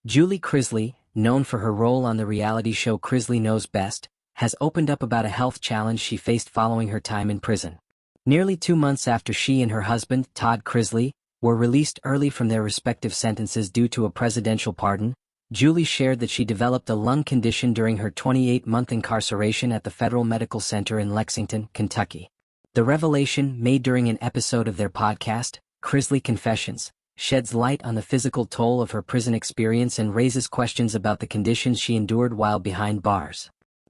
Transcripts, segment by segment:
Julie Chrisley, known for her role on the reality show Chrisley Knows Best, has opened up about a health challenge she faced following her time in prison. Nearly 2 months after she and her husband, Todd Chrisley, were released early from their respective sentences due to a presidential pardon, Julie shared that she developed a lung condition during her 28-month incarceration at the Federal Medical Center in Lexington, Kentucky. The revelation, made during an episode of their podcast, Chrisley Confessions, sheds light on the physical toll of her prison experience and raises questions about the conditions she endured while behind bars.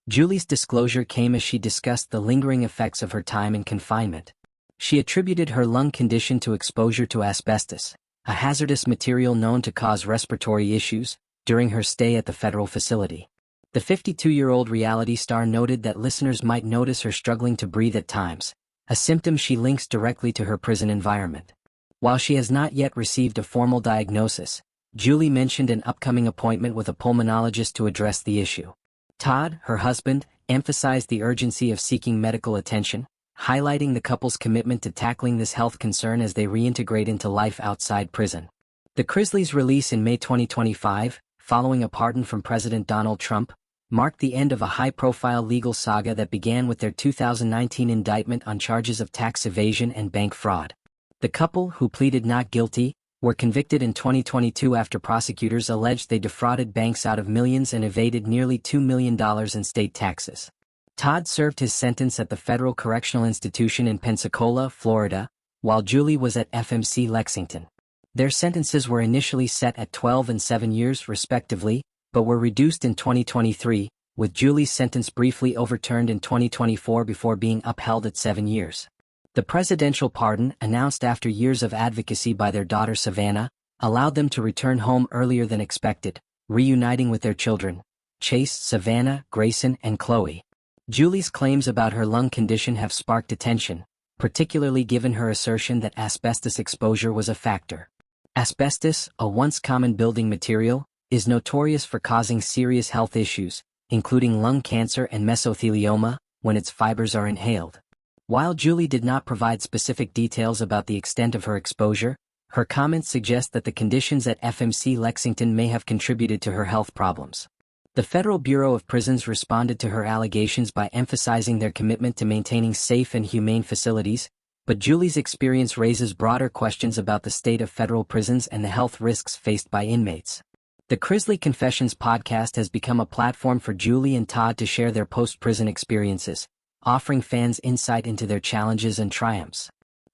Julie's disclosure came as she discussed the lingering effects of her time in confinement. She attributed her lung condition to exposure to asbestos, a hazardous material known to cause respiratory issues, during her stay at the federal facility. The 52-year-old reality star noted that listeners might notice her struggling to breathe at times, a symptom she links directly to her prison environment. While she has not yet received a formal diagnosis, Julie mentioned an upcoming appointment with a pulmonologist to address the issue. Todd, her husband, emphasized the urgency of seeking medical attention, highlighting the couple's commitment to tackling this health concern as they reintegrate into life outside prison. The Chrisleys' release in May 2025, following a pardon from President Donald Trump, marked the end of a high-profile legal saga that began with their 2019 indictment on charges of tax evasion and bank fraud. The couple, who pleaded not guilty, were convicted in 2022 after prosecutors alleged they defrauded banks out of millions and evaded nearly $2 million in state taxes. Todd served his sentence at the Federal Correctional Institution in Pensacola, Florida, while Julie was at FMC Lexington. Their sentences were initially set at 12 and 7 years respectively, but were reduced in 2023, with Julie's sentence briefly overturned in 2024 before being upheld at 7 years. The presidential pardon, announced after years of advocacy by their daughter Savannah, allowed them to return home earlier than expected, reuniting with their children, Chase, Savannah, Grayson, and Chloe. Julie's claims about her lung condition have sparked attention, particularly given her assertion that asbestos exposure was a factor. Asbestos, a once common building material, is notorious for causing serious health issues, including lung cancer and mesothelioma, when its fibers are inhaled. While Julie did not provide specific details about the extent of her exposure, her comments suggest that the conditions at FMC Lexington may have contributed to her health problems. The Federal Bureau of Prisons responded to her allegations by emphasizing their commitment to maintaining safe and humane facilities, but Julie's experience raises broader questions about the state of federal prisons and the health risks faced by inmates. The Chrisley Confessions podcast has become a platform for Julie and Todd to share their post-prison experiences, offering fans insight into their challenges and triumphs.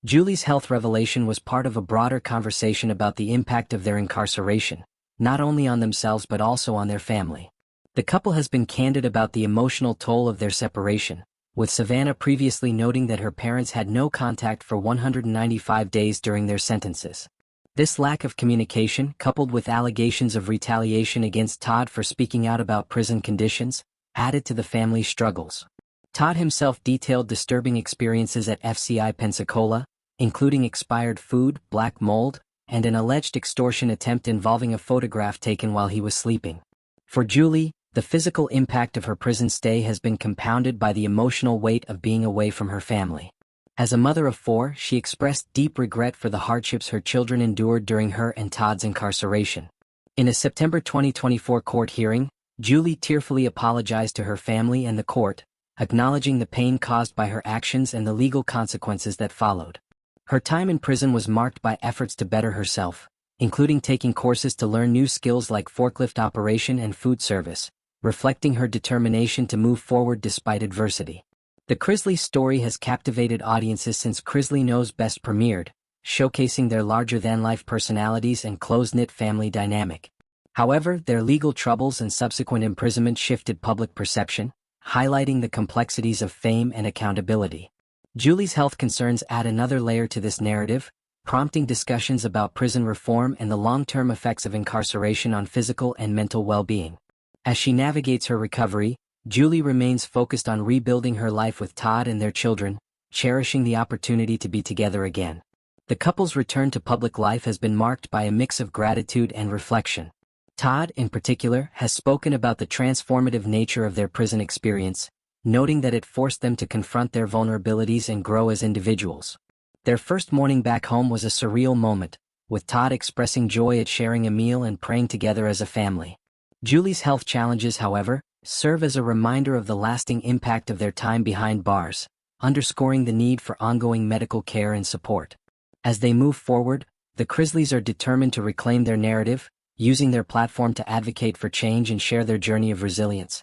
Julie's health revelation was part of a broader conversation about the impact of their incarceration, not only on themselves but also on their family. The couple has been candid about the emotional toll of their separation, with Savannah previously noting that her parents had no contact for 195 days during their sentences. This lack of communication, coupled with allegations of retaliation against Todd for speaking out about prison conditions, added to the family's struggles. Todd himself detailed disturbing experiences at FCI Pensacola, including expired food, black mold, and an alleged extortion attempt involving a photograph taken while he was sleeping. For Julie, the physical impact of her prison stay has been compounded by the emotional weight of being away from her family. As a mother of 4, she expressed deep regret for the hardships her children endured during her and Todd's incarceration. In a September 2024 court hearing, Julie tearfully apologized to her family and the court, acknowledging the pain caused by her actions and the legal consequences that followed. Her time in prison was marked by efforts to better herself, including taking courses to learn new skills like forklift operation and food service, reflecting her determination to move forward despite adversity. The Chrisley story has captivated audiences since Chrisley Knows Best premiered, showcasing their larger-than-life personalities and close-knit family dynamic. However, their legal troubles and subsequent imprisonment shifted public perception, highlighting the complexities of fame and accountability. Julie's health concerns add another layer to this narrative, prompting discussions about prison reform and the long-term effects of incarceration on physical and mental well-being. As she navigates her recovery, Julie remains focused on rebuilding her life with Todd and their children, cherishing the opportunity to be together again. The couple's return to public life has been marked by a mix of gratitude and reflection. Todd, in particular, has spoken about the transformative nature of their prison experience, noting that it forced them to confront their vulnerabilities and grow as individuals. Their first morning back home was a surreal moment, with Todd expressing joy at sharing a meal and praying together as a family. Julie's health challenges, however, serve as a reminder of the lasting impact of their time behind bars, underscoring the need for ongoing medical care and support. As they move forward, the Chrisleys are determined to reclaim their narrative, using their platform to advocate for change and share their journey of resilience.